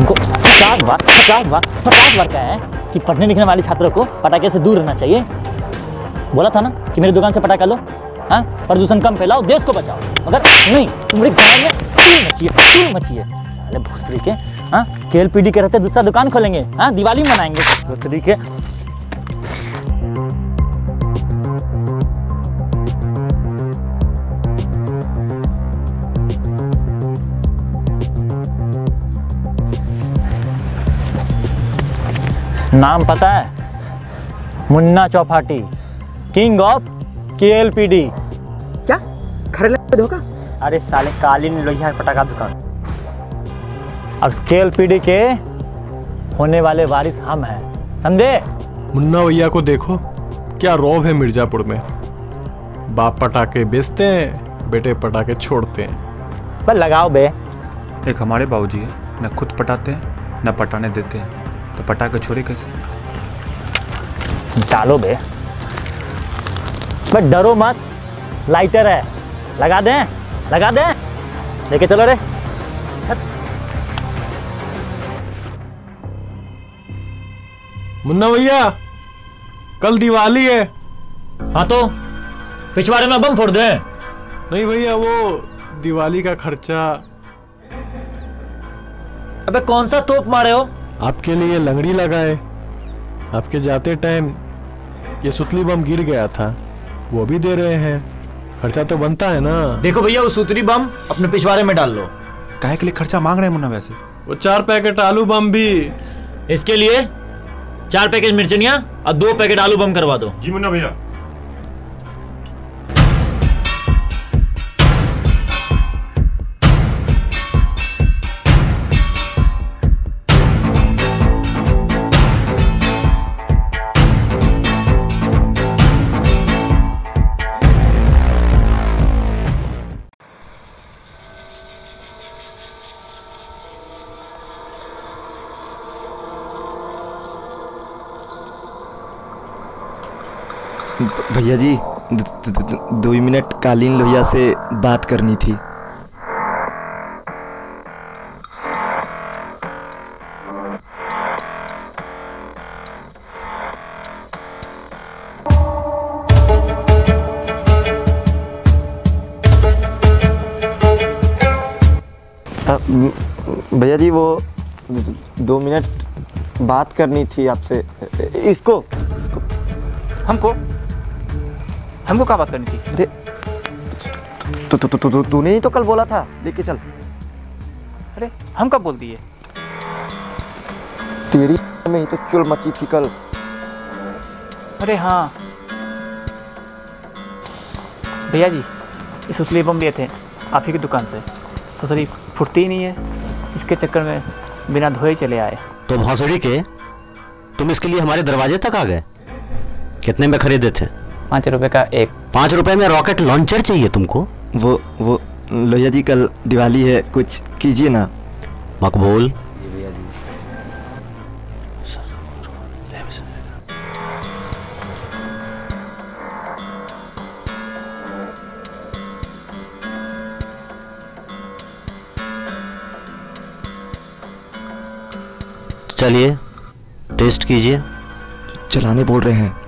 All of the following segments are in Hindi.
तुमको 50 बार कहा है कि पढ़ने लिखने वाले छात्रों को पटाखे से दूर रहना चाहिए। बोला था ना कि मेरी दुकान से पटाखा लो, हाँ, प्रदूषण कम फैलाओ, देश को बचाओ, मगर नहीं, तुम्हारे गाँव में चूल मची है साले भोसड़ी के। हाँ, KLPD के रहते दूसरा दुकान खोलेंगे, हाँ, दिवाली मनाएंगे भोसड़ी के। नाम पता है? Munna Chowpatty, king of KLPD। क्या खरे धोखा? अरे साले कालीन लोहिया पटाखा दुकान। अब KLPD के होने वाले वारिस हम हैं, समझे? मुन्ना भैया को देखो, क्या रौब है मिर्जापुर में। बाप पटाखे बेचते हैं, बेटे पटाखे छोड़ते हैं। पर लगाओ बे। एक हमारे बाबूजी है, न खुद पटाते हैं न पटाने देते हैं, तो पटाखे छोड़े कैसे? डालो बे। बट डरो मत, लाइटर है, लगा दें, लेके चलो रे। मुन्ना भैया, कल दिवाली है। हाँ तो पिछवाड़े में बम फोड़ दें? नहीं भैया, वो दिवाली का खर्चा। अबे कौन सा तोप मारे हो? आपके लिए लंगड़ी लगाए, आपके जाते टाइम ये सुतली बम गिर गया था, वो भी दे रहे हैं। खर्चा तो बनता है ना। देखो भैया, वो सूतरी बम अपने पिछवाड़े में डाल लो। काहे के लिए खर्चा मांग रहे हैं मुन्ना? वैसे वो 4 पैकेट आलू बम भी। इसके लिए 4 पैकेट मिर्चनिया और 2 पैकेट आलू बम करवा दो। जी मुन्ना भैया। भैया जी, 2 मिनट कालीन लोहिया से बात करनी थी। भैया जी, वो 2 मिनट बात करनी थी आपसे। इसको हमको क्या बात करनी थी? अरे तूने ही तो कल बोला था लेके चल। अरे हम कब बोल दिए? तेरी में ही तो चुल मची थी कल। अरे हाँ भैया जी, ये सुतली बम लिए थे आप ही की दुकान से, तो सरी फुटती ही नहीं है, इसके चक्कर में बिना धोए चले आए। तो भौसड़ी के तुम इसके लिए हमारे दरवाजे तक आ गए? कितने में खरीदे थे? 5 रुपए का एक। 5 रुपए में रॉकेट लॉन्चर चाहिए तुमको? वो लोहिया जी, कल दिवाली है, कुछ कीजिए ना। मकबूल। चलिए टेस्ट कीजिए। चलाने बोल रहे हैं।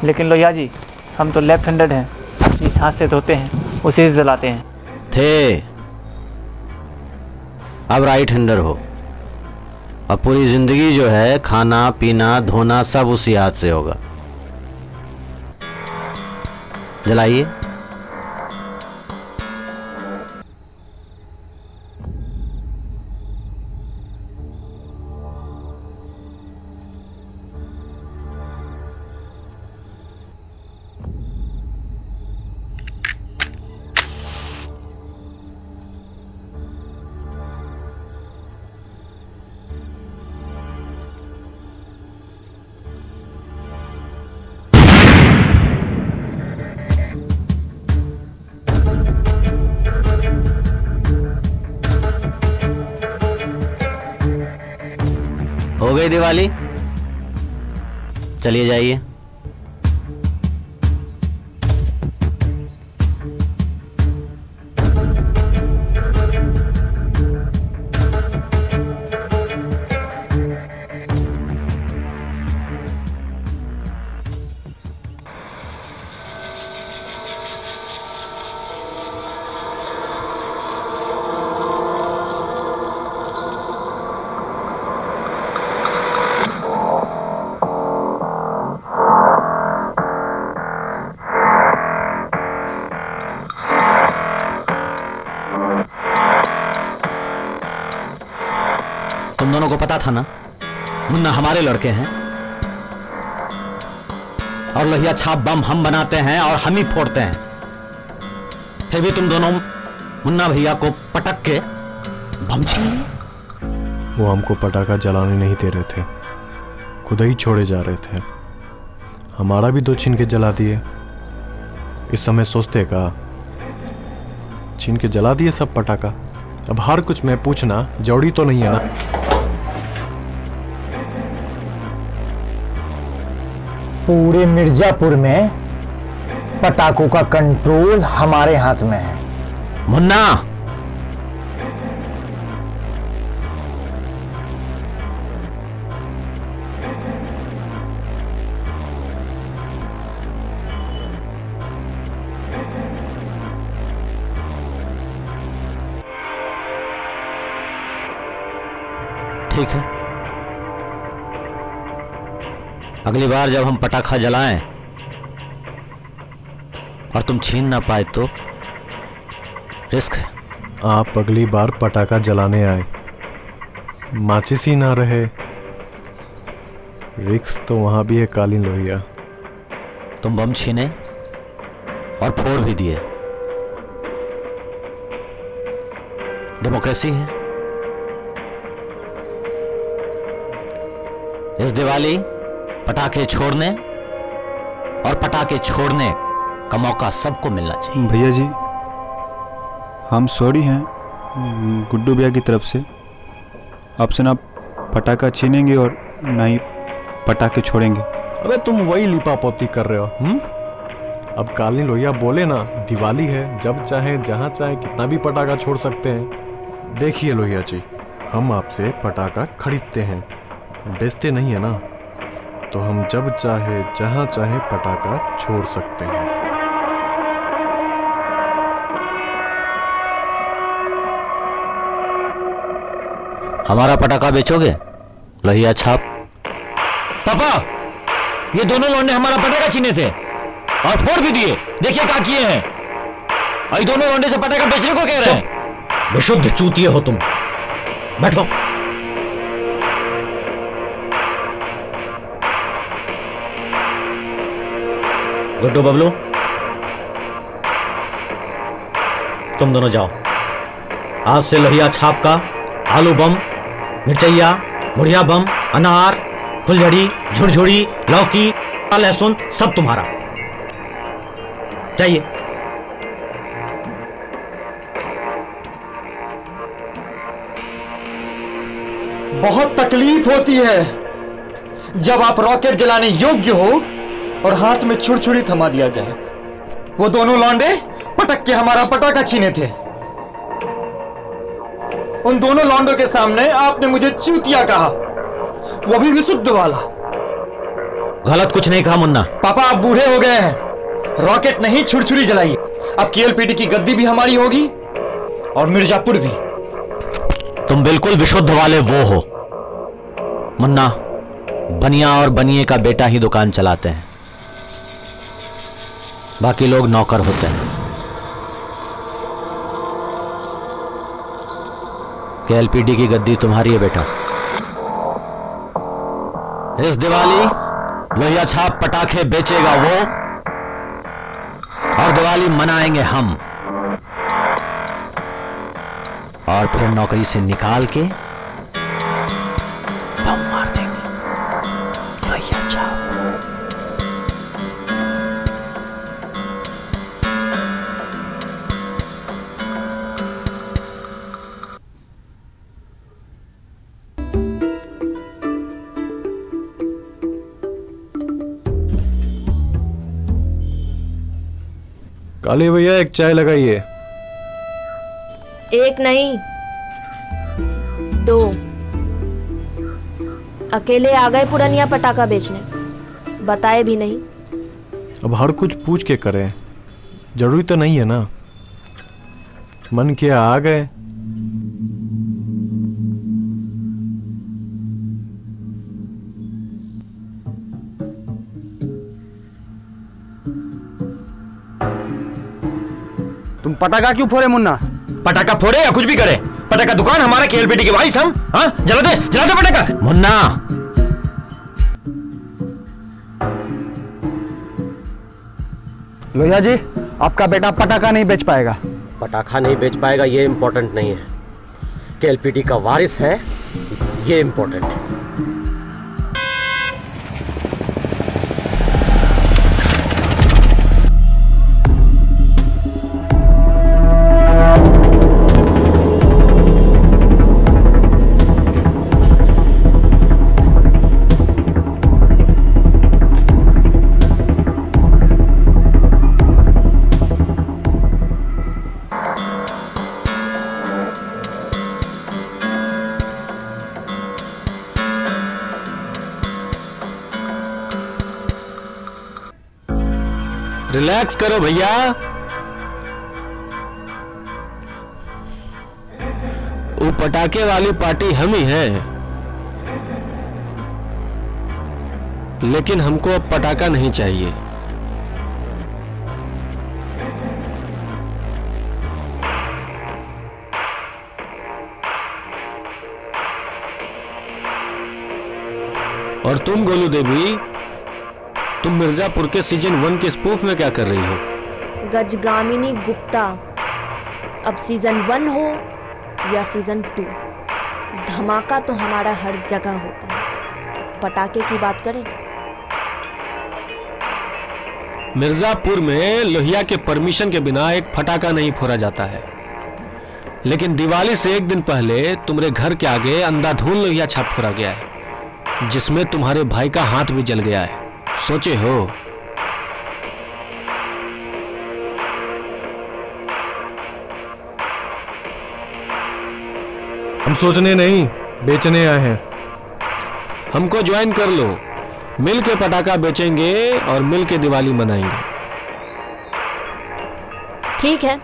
लेकिन लोहिया जी, हम तो लेफ्ट हैंडेड हैं, जिस हाथ से धोते हैं उसी से जलाते हैं। थे, अब राइट हैंडर हो। अब पूरी जिंदगी जो है खाना पीना धोना सब उसी हाथ से होगा। जलाइए। हो गई दिवाली, चलिए जाइए। तुम दोनों को पता था ना मुन्ना हमारे लड़के हैं, और लोहिया छाप बम हम बनाते हैं और हम ही फोड़ते हैं, फिर भी तुम दोनों मुन्ना भैया को पटक के बम छीन लिए। वो हमको पटाखा जलाने नहीं दे रहे थे, खुद ही छोड़े जा रहे थे। हमारा भी 2 छीन के जला दिए। इस समय सोचते का छीन के जला दिए सब पटाखा। अब हर कुछ में पूछना जरूरी तो नहीं है ना। पूरे मिर्जापुर में पटाखों का कंट्रोल हमारे हाथ में है। मुन्ना, ठीक है, अगली बार जब हम पटाखा जलाएं और तुम छीन ना पाए तो रिस्क है। आप अगली बार पटाखा जलाने आए, माचिस ही ना रहे, रिस्क तो वहां भी है कालीन लोहिया। तुम बम छीने और फोड़ भी दिए, डेमोक्रेसी है। इस दिवाली पटाखे छोड़ने और पटाखे छोड़ने का मौका सबको मिलना चाहिए। भैया जी, हम सॉरी हैं गुड्डू भैया की तरफ से। आपसे ना पटाखा छीनेंगे और ना ही पटाखे छोड़ेंगे। अबे तुम वही लिपापोती कर रहे हो। अब कालीन लोहिया बोले ना, दिवाली है, जब चाहे जहां चाहे कितना भी पटाखा छोड़ सकते हैं। देखिए लोहिया जी, हम आपसे पटाखा खरीदते हैं, बेचते नहीं है ना, तो हम जब चाहे जहां चाहे पटाखा छोड़ सकते हैं। हमारा पटाखा बेचोगे लोहिया छाप? पापा, ये दोनों लौंडे हमारा पटाखा छीने थे और फोड़ भी दिए। देखिए क्या किए हैं। और दोनों लौंडे से पटाखा बेचने को कह रहे हैं। विशुद्ध चूतिए हो तुम। बैठो। गुड्डू बबलू, तुम दोनों जाओ। आज से लोहिया छाप का आलू बम, मिर्चैया, मुड़िया बम, अनार, फुलझड़ी, झुरझुरी, लौकी, लहसुन सब तुम्हारा। चाहिए। बहुत तकलीफ होती है जब आप रॉकेट जलाने योग्य हो और हाथ में छुरछुरी थमा दिया जाए। वो दोनों लौंडे पटक के हमारा पटाखा छीने थे। उन दोनों लौंडों के सामने आपने मुझे चूतिया कहा, वो भी विशुद्ध वाला। गलत कुछ नहीं कहा मुन्ना। पापा, आप बूढ़े हो गए हैं, रॉकेट नहीं छुरछुरी जलाइए। अब केएलपीडी की गद्दी भी हमारी होगी और मिर्जापुर भी। तुम बिल्कुल विशुद्ध वाले वो हो मुन्ना। बनिया और बनिए का बेटा ही दुकान चलाते हैं, बाकी लोग नौकर होते हैं। केएलपीडी की गद्दी तुम्हारी है बेटा। इस दिवाली लोहिया छाप पटाखे बेचेगा वो और दिवाली मनाएंगे हम, और फिर नौकरी से निकाल के बम मार देंगे लोहिया छाप। काली भैया, एक चाय लगाइए। एक नहीं, 2। अकेले आ गए पुरनिया पटाखा बेचने, बताए भी नहीं। अब हर कुछ पूछ के करें, जरूरी तो नहीं है ना। मन किया आ गए। तुम पटाखा क्यों फोड़े मुन्ना? पटाखा फोड़े या कुछ भी करे, पटाखा दुकान हमारा, केएलपीटी के वारिस हम। हाँ, जला दे पटाखा। मुन्ना, लोहिया जी, आपका बेटा पटाखा नहीं बेच पाएगा। पटाखा नहीं बेच पाएगा ये इम्पोर्टेंट नहीं है, केएलपीटी का वारिस है ये इम्पोर्टेंट है। रिलैक्स करो भैया, वो पटाखे वाली पार्टी हम ही है, लेकिन हमको अब पटाखा नहीं चाहिए। और तुम गोलू देवी, तुम मिर्जापुर के सीजन 1 के स्पूफ में क्या कर रही हो? गजगामिनी गुप्ता, अब सीजन 1 हो या सीजन 2, धमाका तो हमारा हर जगह होता है। पटाखे की बात करें, मिर्जापुर में लोहिया के परमिशन के बिना एक फटाका नहीं फोड़ा जाता है, लेकिन दिवाली से एक दिन पहले तुम्हारे घर के आगे अंधाधुन लोहिया छाप फोड़ा गया है, जिसमें तुम्हारे भाई का हाथ भी जल गया है। सोचे हो? हम सोचने नहीं, बेचने आए हैं। हमको ज्वाइन कर लो, मिल के पटाखा बेचेंगे और मिल के दिवाली मनाएंगे। ठीक है,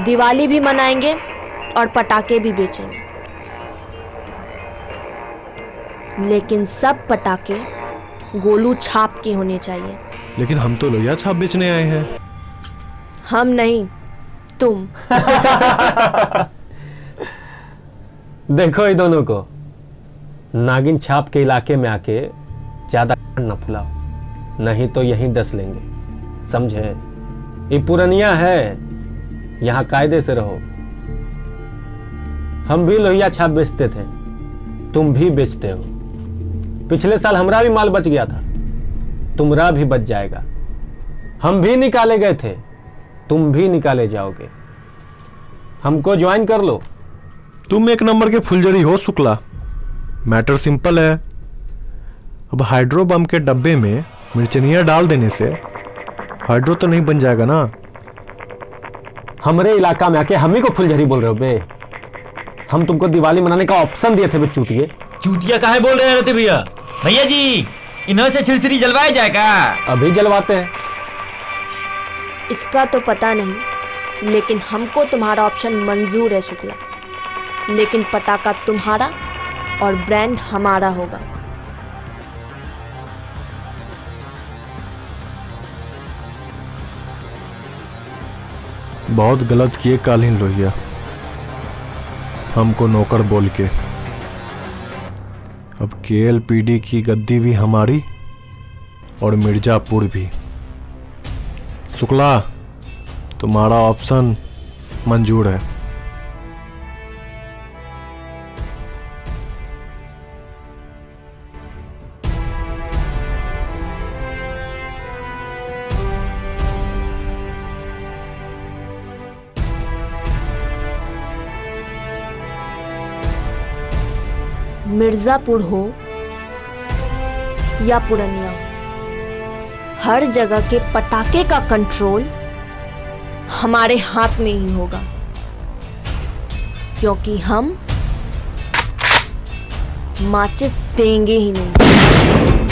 दिवाली भी मनाएंगे और पटाखे भी बेचेंगे, लेकिन सब पटाखे गोलू छाप के होने चाहिए। लेकिन हम तो लोहिया छाप बेचने आए हैं। हम नहीं, तुम। देखो ये दोनों को, नागिन छाप के इलाके में आके ज्यादा न फुलाओ, नहीं तो यहीं डस लेंगे, समझे? ये पुरनिया है, यहाँ कायदे से रहो। हम भी लोहिया छाप बेचते थे, तुम भी बेचते हो। पिछले साल हमारा भी माल बच गया था, तुम्हारा भी बच जाएगा। हम भी निकाले गए थे, तुम भी निकाले जाओगे। हमको ज्वाइन कर लो। तुम एक नंबर के फुलझड़ी हो शुक्ला। मैटर सिंपल है, अब हाइड्रो बम के डब्बे में मिर्चनिया डाल देने से हाइड्रो तो नहीं बन जाएगा ना। हमारे इलाका में आके हम ही को फुलझड़ी बोल रहे हो बे? हम तुमको दिवाली मनाने का ऑप्शन दिए थे बे चूतिए। चूतिया काहे बोल रहे हैं भैया? भैया जी, इन्हों से छिलछिरी जलवाया जाएगा? अभी जलवाते हैं। इसका तो पता नहीं, लेकिन हमको तुम्हारा ऑप्शन मंजूर है शुक्ला, लेकिन पटाखा तुम्हारा और ब्रांड हमारा होगा। बहुत गलत किए कालीन लोहिया, हमको नौकर बोल के। अब केएलपीडी की गद्दी भी हमारी और मिर्जापुर भी। शुक्ला, तुम्हारा ऑप्शन मंजूर है। मिर्जापुर हो या पुरनिया, हर जगह के पटाखे का कंट्रोल हमारे हाथ में ही होगा, क्योंकि हम माचिस देंगे ही नहीं।